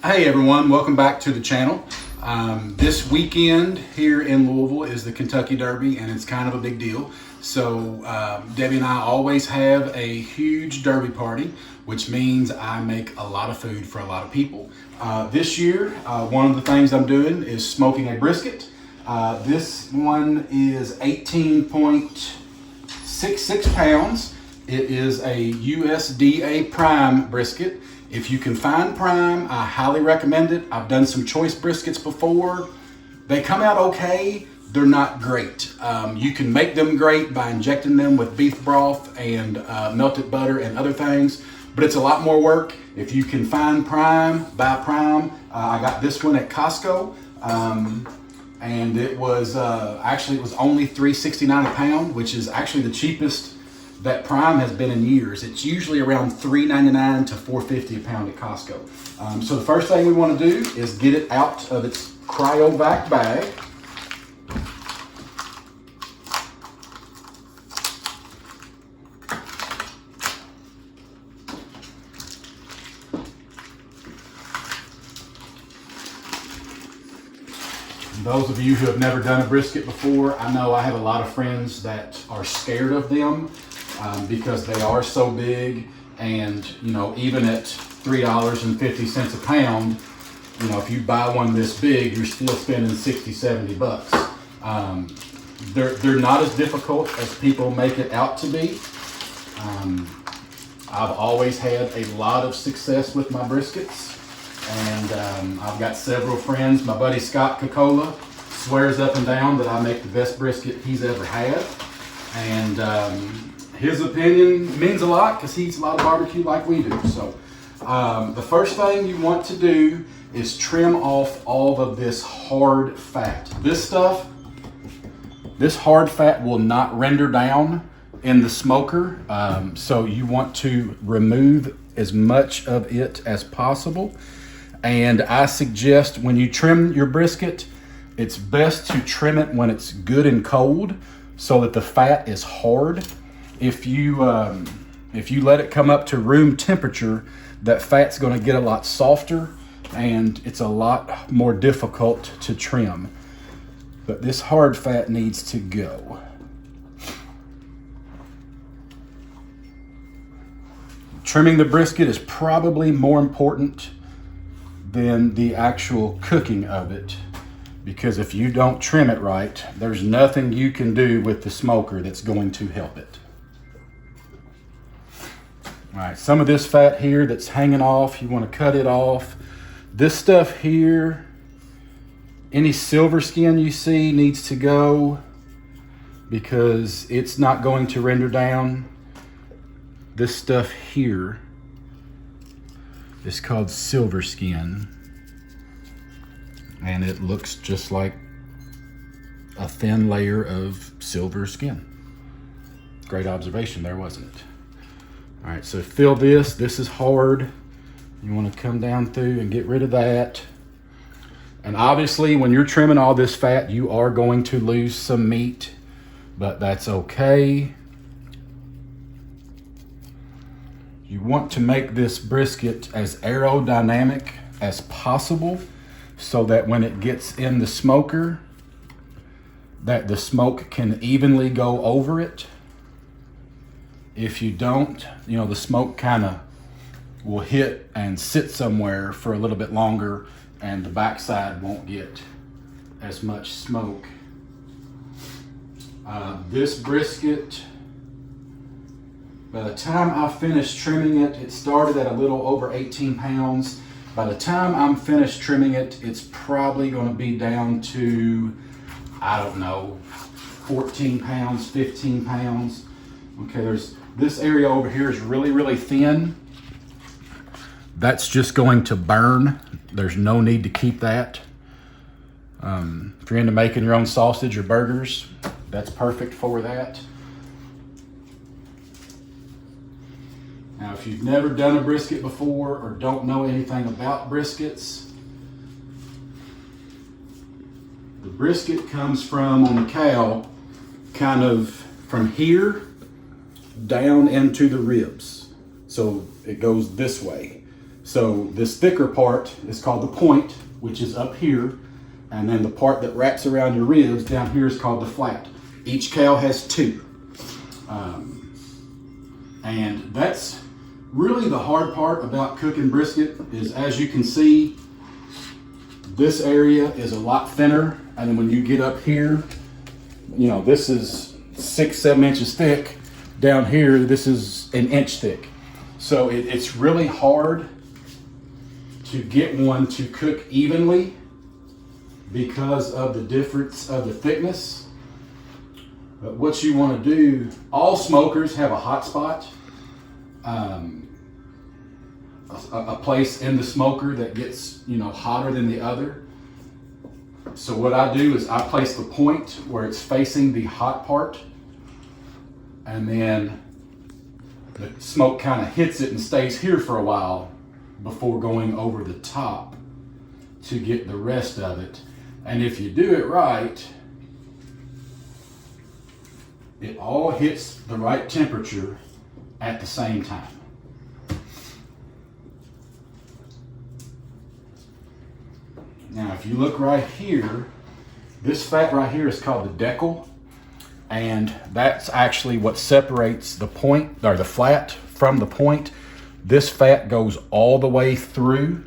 Hey everyone, welcome back to the channel. This weekend here in Louisville is the Kentucky Derby, and it's kind of a big deal. So Debbie and I always have a huge derby party, which means I make a lot of food for a lot of people. This year, one of the things I'm doing is smoking a brisket. This one is 18.66 pounds. It is a USDA prime brisket. If you can find prime, I highly recommend it. I've done some choice briskets before. They come out okay. They're not great. You can make them great by injecting them with beef broth and melted butter and other things, but it's a lot more work. If you can find prime, buy prime. I got this one at Costco, and it was actually it was only $3.69 a pound, which is actually the cheapest that prime has been in years. It's usually around $3.99 to $4.50 a pound at Costco. So the first thing we want to do is get it out of its cryovac bag. Those of you who have never done a brisket before, I know I have a lot of friends that are scared of them because they are so big, and you know, even at $3.50 a pound, you know, if you buy one this big, you're still spending 60, 70 bucks. They're not as difficult as people make it out to be. I've always had a lot of success with my briskets. And I've got several friends. My buddy Scott Cocola swears up and down that I make the best brisket he's ever had. And his opinion means a lot because he eats a lot of barbecue like we do. So the first thing you want to do is trim off all of this hard fat. This hard fat will not render down in the smoker. So you want to remove as much of it as possible. And I suggest when you trim your brisket, it's best to trim it when it's good and cold so that the fat is hard. If you let it come up to room temperature, that fat's going to get a lot softer and it's a lot more difficult to trim. But this hard fat needs to go. Trimming the brisket is probably more important than the actual cooking of it, because if you don't trim it right, there's nothing you can do with the smoker that's going to help it. All right, some of this fat here that's hanging off, you want to cut it off. This stuff here, any silver skin you see needs to go because it's not going to render down. This stuff here, it's called silver skin, and it looks just like a thin layer of silver skin. Great observation there, wasn't it? All right, so fill this. This is hard. You want to come down through and get rid of that. And obviously, when you're trimming all this fat, you are going to lose some meat, but that's okay. You want to make this brisket as aerodynamic as possible so that when it gets in the smoker, that the smoke can evenly go over it. If you don't, you know, the smoke kind of will hit and sit somewhere for a little bit longer and the backside won't get as much smoke. This brisket, by the time I finished trimming it, it started at a little over 18 pounds. By the time I'm finished trimming it, it's probably going to be down to, I don't know, 14 pounds, 15 pounds. Okay, there's this area over here is really, really thin. That's just going to burn. There's no need to keep that. If you're into making your own sausage or burgers, that's perfect for that. Now, if you've never done a brisket before or don't know anything about briskets, the brisket comes from, on the cow, kind of from here down into the ribs. So it goes this way. So this thicker part is called the point, which is up here. And then the part that wraps around your ribs down here is called the flat. Each cow has two. And that's really the hard part about cooking brisket is, as you can see, this area is a lot thinner. And then when you get up here, you know, this is 6-7 inches thick. Down here, this is an inch thick. So it's really hard to get one to cook evenly because of the difference of the thickness. But what you want to do, all smokers have a hot spot, a place in the smoker that gets, you know, hotter than the other. So what I do is I place the point where it's facing the hot part, and then the smoke kind of hits it and stays here for a while before going over the top to get the rest of it. And if you do it right, it all hits the right temperature at the same time. Now, if you look right here, this fat right here is called the decal, and that's actually what separates the point, or the flat, from the point. This fat goes all the way through.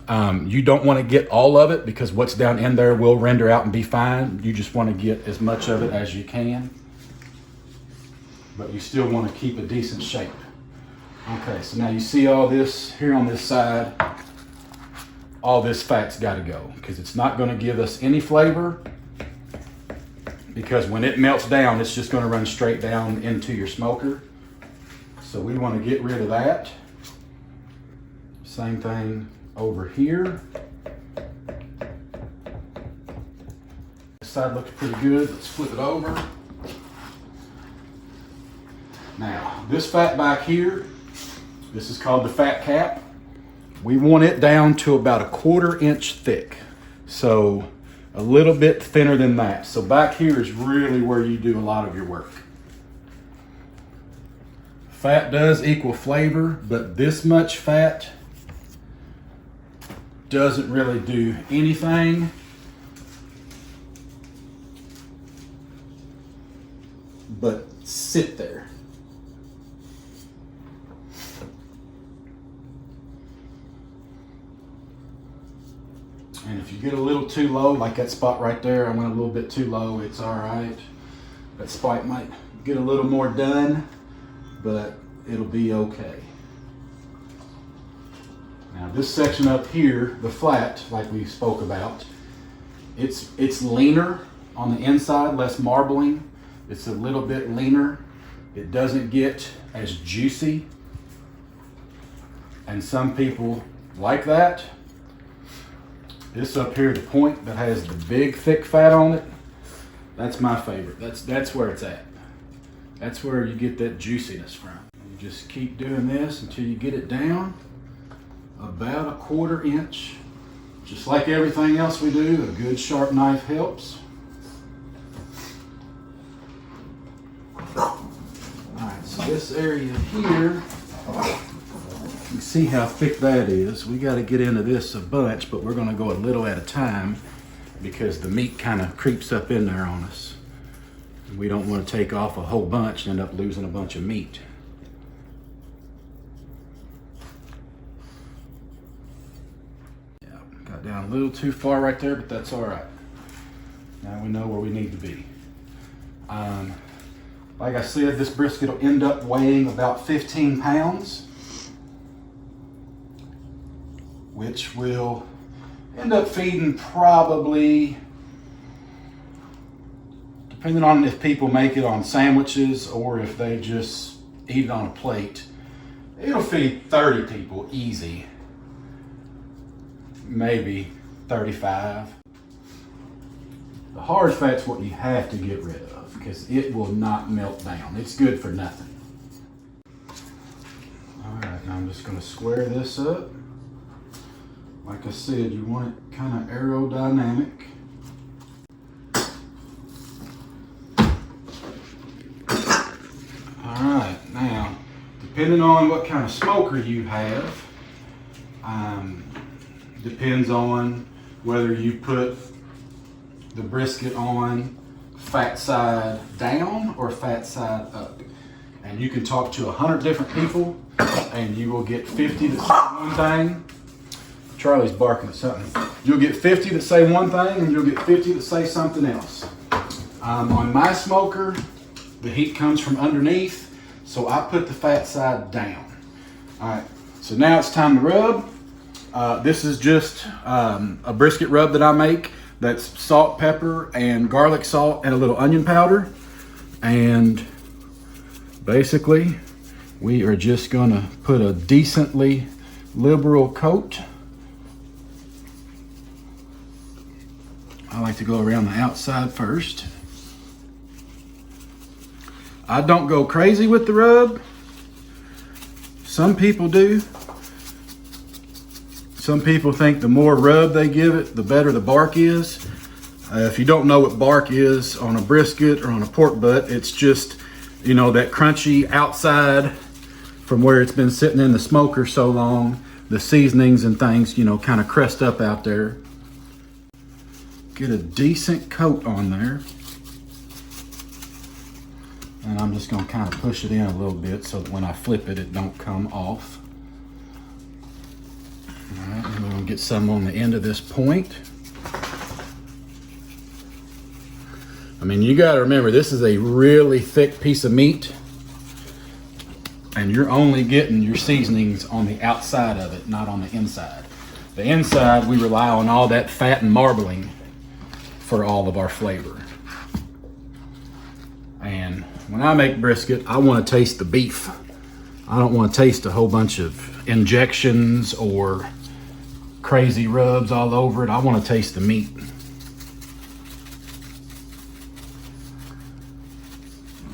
You don't want to get all of it because what's down in there will render out and be fine. You just want to get as much of it as you can, but you still want to keep a decent shape. Okay, so now you see all this here on this side. All this fat's got to go because it's not going to give us any flavor, because when it melts down, it's just going to run straight down into your smoker. So we want to get rid of that. Same thing over here. This side looks pretty good. Let's flip it over. Now, this fat back here, this is called the fat cap. We want it down to about 1/4 inch thick. So a little bit thinner than that. So back here is really where you do a lot of your work. Fat does equal flavor, but this much fat doesn't really do anything but sit there. And if you get a little too low, like that spot right there, I went a little bit too low, it's all right. That spot might get a little more done, but it'll be okay. Now this section up here, the flat, like we spoke about, it's leaner on the inside, less marbling. It's a little bit leaner. It doesn't get as juicy. And some people like that. This up here, the point that has the big thick fat on it, that's my favorite. That's where it's at. That's where you get that juiciness from. You just keep doing this until you get it down about 1/4 inch. Just like everything else we do, a good sharp knife helps. All right, so this area here, you see how thick that is. We got to get into this a bunch, but we're going to go a little at a time because the meat kind of creeps up in there on us. We don't want to take off a whole bunch and end up losing a bunch of meat. Yeah, got down a little too far right there, but that's all right. Now we know where we need to be. Like I said, this brisket will end up weighing about 15 pounds. Which will end up feeding probably, depending on if people make it on sandwiches or if they just eat it on a plate, it'll feed 30 people easy, maybe 35. The hard fat's what you have to get rid of because it will not melt down. It's good for nothing. All right, now I'm just going to square this up. Like I said, you want it kind of aerodynamic. All right, now, depending on what kind of smoker you have, Depends on whether you put the brisket on fat side down or fat side up. And you can talk to 100 different people and you will get 50 that say one thing. Charlie's barking at something. You'll get 50 that say one thing and you'll get 50 that say something else. On my smoker, the heat comes from underneath, so I put the fat side down. All right, so now it's time to rub. This is just a brisket rub that I make. That's salt, pepper, and garlic salt, and a little onion powder. And basically, we are just gonna put a decently liberal coat. I like to go around the outside first. I don't go crazy with the rub. Some people do. Some people think the more rub they give it, the better the bark is. If you don't know what bark is on a brisket or on a pork butt, it's just, you know, that crunchy outside from where it's been sitting in the smoker so long. The seasonings and things, you know, kind of crest up out there. Get a decent coat on there. And I'm just gonna kind of push it in a little bit so that when I flip it, it don't come off. All right, and we're gonna get some on the end of this point. I mean, you gotta remember, this is a really thick piece of meat and you're only getting your seasonings on the outside of it, not on the inside. The inside, we rely on all that fat and marbling for all of our flavor. And when I make brisket, I want to taste the beef. I don't want to taste a whole bunch of injections or crazy rubs all over it. I want to taste the meat.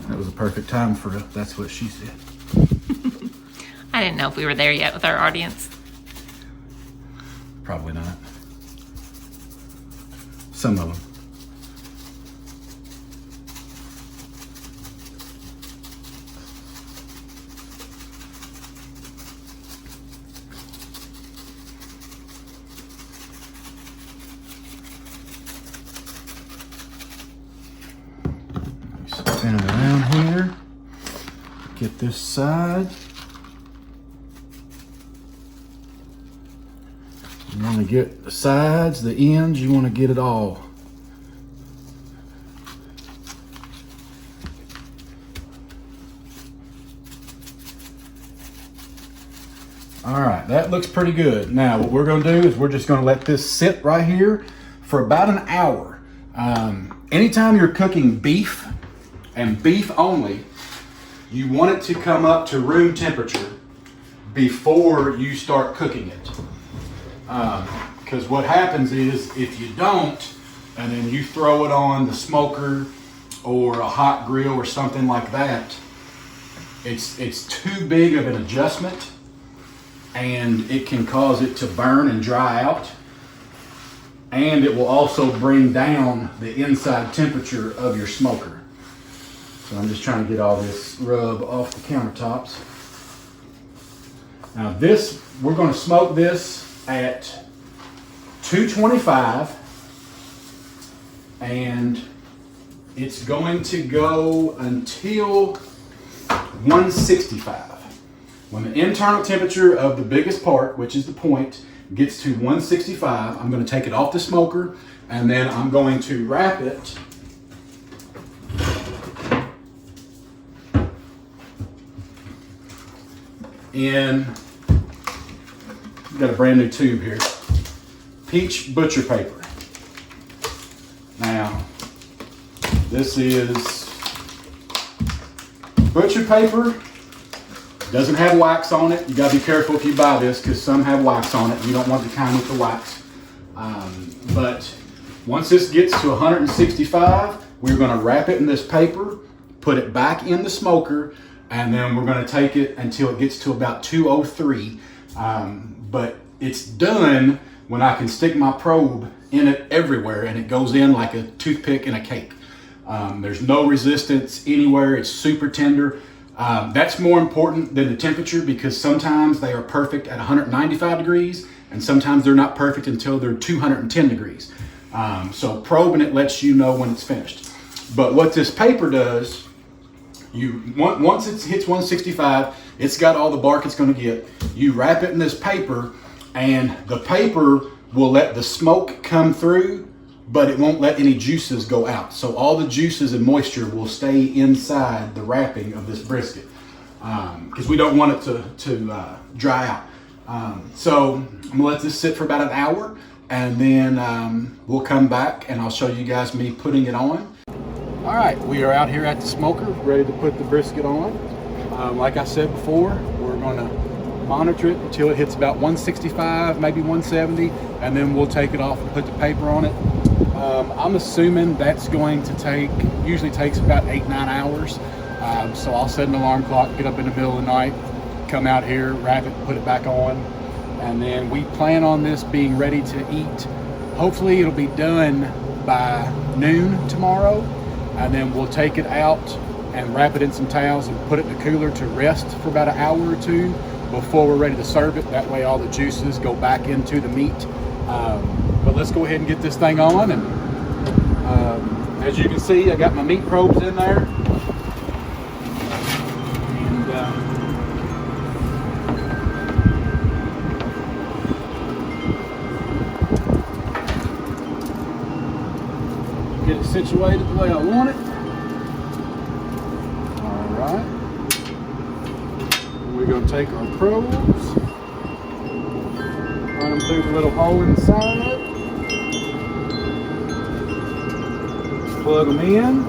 That was a perfect time for it. That's what she said. I didn't know if we were there yet with our audience. Probably not. Some of them. Spin it around here. Get this side. You want to get the sides, the ends, you want to get it all. All right, that looks pretty good. Now what we're going to do is we're just going to let this sit right here for about an hour. Anytime you're cooking beef and beef only, you want it to come up to room temperature before you start cooking it. Because what happens is if you don't, and then you throw it on the smoker or a hot grill or something like that, it's too big of an adjustment and it can cause it to burn and dry out. And it will also bring down the inside temperature of your smoker. So I'm just trying to get all this rub off the countertops. Now this, we're going to smoke this at 225 and it's going to go until 165. When the internal temperature of the biggest part, which is the point, gets to 165, I'm going to take it off the smoker and then I'm going to wrap it in, got a brand new tube here, peach butcher paper. Now, this is butcher paper. Doesn't have wax on it. You gotta be careful if you buy this because some have wax on it. You don't want the kind with the wax. But once this gets to 165, we're gonna wrap it in this paper, put it back in the smoker, and then we're gonna take it until it gets to about 203. But it's done when I can stick my probe in it everywhere and it goes in like a toothpick in a cake. There's no resistance anywhere. It's super tender. That's more important than the temperature because sometimes they are perfect at 195 degrees and sometimes they're not perfect until they're 210 degrees. So probing it lets you know when it's finished. But what this paper does, once it hits 165, it's got all the bark it's going to get. You wrap it in this paper, and the paper will let the smoke come through, but it won't let any juices go out. So all the juices and moisture will stay inside the wrapping of this brisket because we don't want it to dry out. So I'm gonna let this sit for about an hour, and then we'll come back and I'll show you guys me putting it on. All right, we are out here at the smoker, ready to put the brisket on. Like I said before, we're gonna monitor it until it hits about 165, maybe 170, and then we'll take it off and put the paper on it. I'm assuming that's going to usually takes about 8-9 hours. So I'll set an alarm clock, get up in the middle of the night, come out here, wrap it, put it back on, and then we plan on this being ready to eat. Hopefully it'll be done by noon tomorrow, and then we'll take it out and wrap it in some towels and put it in the cooler to rest for about an hour or two before we're ready to serve it. That way all the juices go back into the meat. But let's go ahead and get this thing on. And as you can see, I got my meat probes in there. And get it situated the way I want it. All right. We're going to take our probes, run them through the little hole inside, plug them in,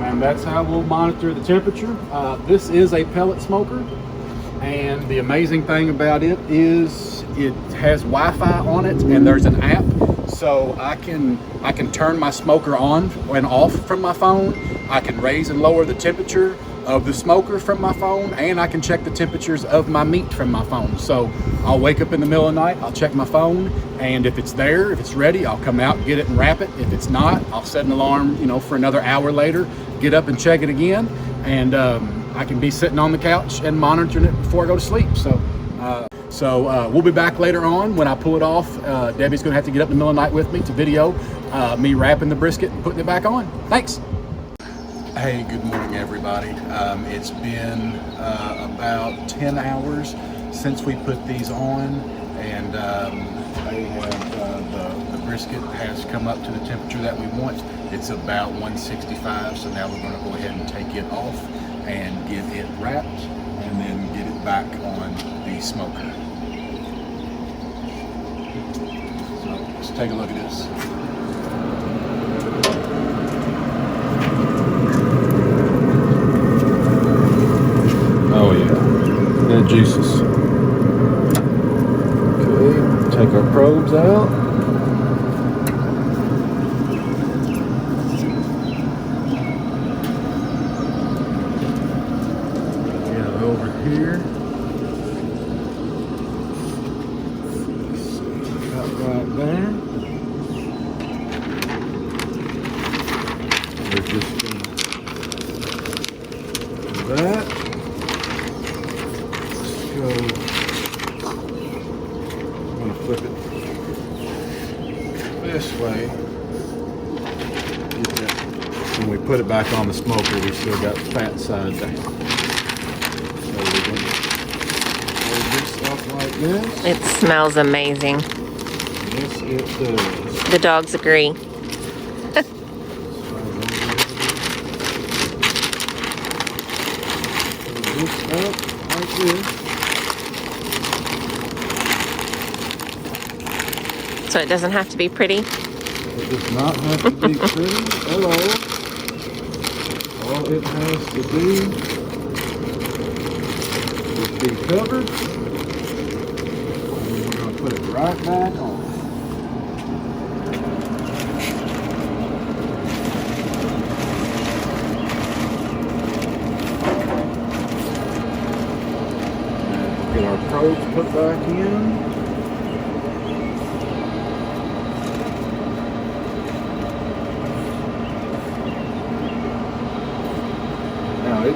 and that's how we'll monitor the temperature. This is a pellet smoker, and the amazing thing about it is it has Wi-Fi on it, and there's an app, so I can turn my smoker on and off from my phone. I can raise and lower the temperature of the smoker from my phone, and I can check the temperatures of my meat from my phone. So I'll wake up in the middle of the night, I'll check my phone, and if it's there, if it's ready, I'll come out and get it and wrap it. If it's not, I'll set an alarm, for another hour later, get up and check it again, and I can be sitting on the couch and monitoring it before I go to sleep. So we'll be back later on when I pull it off. Debbie's gonna have to get up in the middle of the night with me to video me wrapping the brisket and putting it back on. Thanks. Hey, good morning everybody. It's been about 10 hours since we put these on, and the brisket has come up to the temperature that we want. It's about 165, so now we're going to go ahead and take it off and get it wrapped and then get it back on the smoker. So let's take a look at this. Oh yeah, the juices. Okay, take our probes out. Get it over here. Cut right there. We're just gonna do that. I'm going to flip it this way. Get that. When we put it back on the smoker, we still got the fat side down. So we're going to hold this up like this. It smells amazing. Yes, it does. The dogs agree. Hold this up like this. So it doesn't have to be pretty? It does not have to be pretty at all. All it has to do is be covered. And we're going to put it right back on. And get our probes put back in.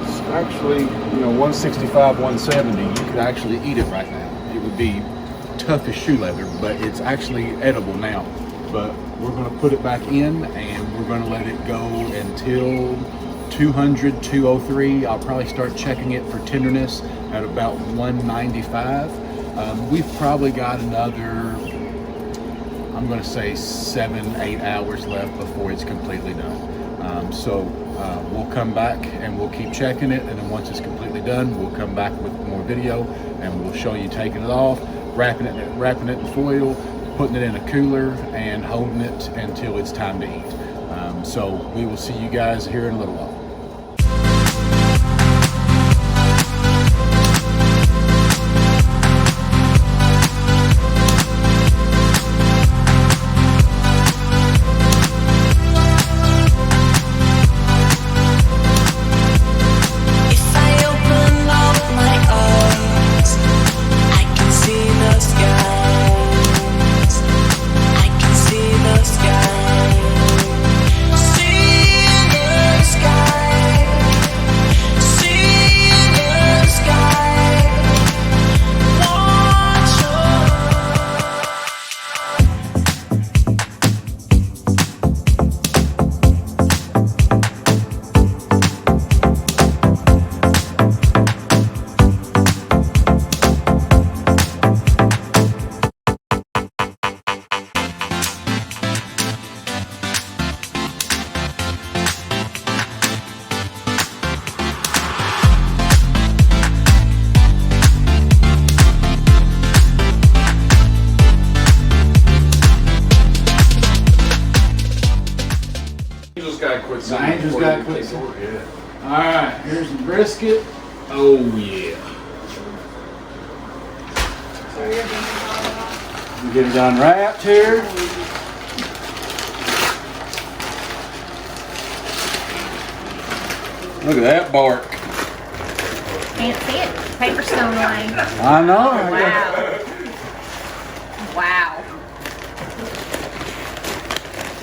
was actually, 165, 170, you could actually eat it right now. It would be tough as shoe leather, but it's actually edible now. But we're going to put it back in, and we're going to let it go until 200, 203. I'll probably start checking it for tenderness at about 195. We've probably got another, I'm going to say 7-8 hours left before it's completely done. So we'll come back and we'll keep checking it, and then once it's completely done, we'll come back with more video and we'll show you taking it off, wrapping it in foil, putting it in a cooler, and holding it until it's time to eat. So we will see you guys here in a little while. I just got quick. All right, here's the brisket. Oh yeah. Get it done wrapped here. Look at that bark. Can't see it. Paper stone line. I know. Wow. Wow.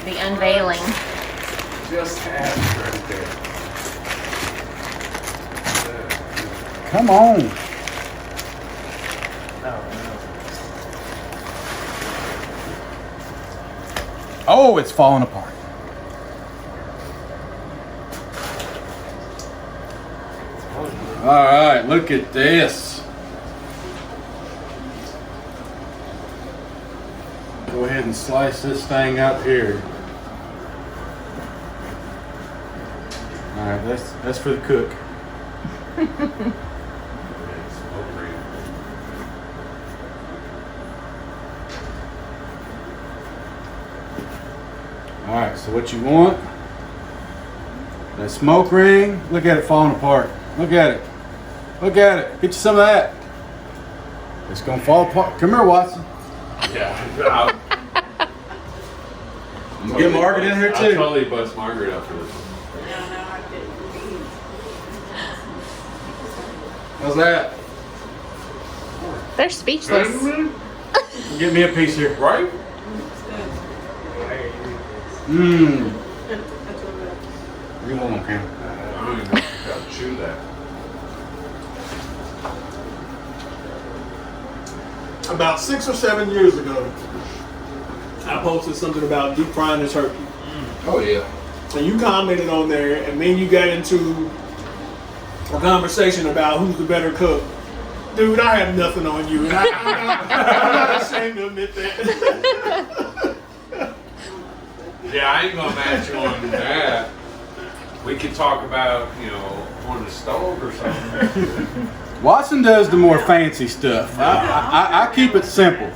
The unveiling. Just have it right there. Come on. Oh, it's falling apart. All right, look at this. Go ahead and slice this thing up here. All right, that's for the cook. All right, so what you want, that smoke ring, look at it falling apart. Look at it. Look at it. Get you some of that. It's going to fall apart. Come here, Watson. Yeah. Get Margaret in here, too. I'll totally bust Margaret up for this one. How's that? They're speechless. Get me a piece here. Right? Mmm. You want Cam? I don't even know if you gotta chew that. About 6 or 7 years ago, I posted something about deep frying a turkey. Oh yeah. And you commented on there, and then you got into a conversation about who's the better cook. Dude, I have nothing on you, and I'm not ashamed to admit that. Yeah, I ain't gonna match you on that. We could talk about, on the stove or something. Watson does the more fancy stuff. I keep it simple.